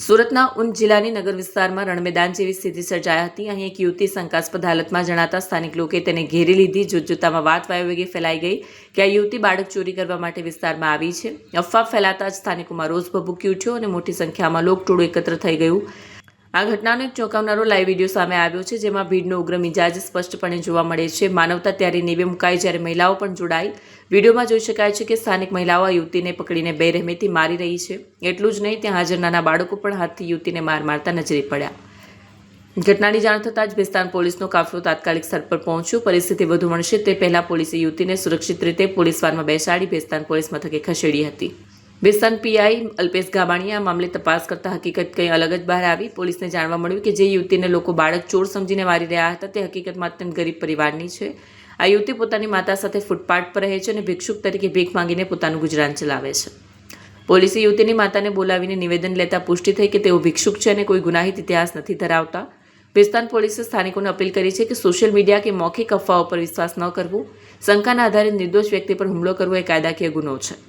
સુરતના ઉન જિલ્લાની નગર વિસ્તારમાં રણમેદાન જેવી સ્થિતિ સર્જાઈ હતી. અહીં એક યુવતી શંકાસ્પદ હાલતમાં જણાતા સ્થાનિક લોકોએ તેને ઘેરી લીધી. જોતજોતામાં વાત વાયુવેગે ફેલાઈ ગઈ કે આ યુવતી બાળક ચોરી કરવા માટે વિસ્તારમાં આવી છે. અફવા ફેલાતા જ સ્થાનિકોમાં રોષ ભભૂકી ઉઠ્યો અને મોટી સંખ્યામાં લોકટોળું એકત્ર થઈ ગયું. આ ઘટનાનો એક ચોંકાવનારો લાઈવ વિડીયો સામે આવ્યો છે, જેમાં ભીડનો ઉગ્ર મિજાજ સ્પષ્ટપણે જોવા મળે છે. માનવતા ત્યારે નેવે મુકાઈ જ્યારે મહિલાઓ પણ જોડાઈ. વિડીયોમાં જોઈ શકાય છે કે સ્થાનિક મહિલાઓ આ યુવતીને પકડીને બેરહેમીથી મારી રહી છે. એટલું જ નહીં, ત્યાં હાજર નાના બાળકો પણ હાથથી યુવતીને માર મારતા નજરે પડ્યા. ઘટનાની જાણ થતાં જ ભેસ્તાન પોલીસનો કાફલો તાત્કાલિક સ્થળ પર પહોંચ્યો. પરિસ્થિતિ વધુ વણશે તે પહેલા પોલીસે યુવતીને સુરક્ષિત રીતે પોલીસ વાનમાં બેસાડી ભેસ્તાન પોલીસ મથકે ખસેડી હતી. ભેસ્તાન પીઆઈ અલ્પેશ ગાબાણીએ આ મામલે તપાસ કરતા હકીકત કંઈ અલગ જ બહાર આવી. પોલીસને જાણવા મળ્યું કે જે યુવતીને લોકો બાળક ચોર સમજીને મારી રહ્યા હતા તે હકીકતમાં અત્યંત ગરીબ પરિવારની છે. આ યુવતી પોતાની માતા સાથે ફૂટપાથ પર રહે છે અને ભિક્ષુક તરીકે ભીખ માંગીને પોતાનું ગુજરાન ચલાવે છે. પોલીસે યુવતીની માતાને બોલાવીને નિવેદન લેતા પુષ્ટિ થઈ કે તેઓ ભિક્ષુક છે અને કોઈ ગુનાહિત ઇતિહાસ નથી ધરાવતા. ભેસ્તાન પોલીસે સ્થાનિકોને અપીલ કરી છે કે સોશિયલ મીડિયા કે મૌખિક અફવાઓ પર વિશ્વાસ ન કરવો. શંકાના આધારે નિર્દોષ વ્યક્તિ પર હુમલો કરવો એ કાયદાકીય ગુનો છે.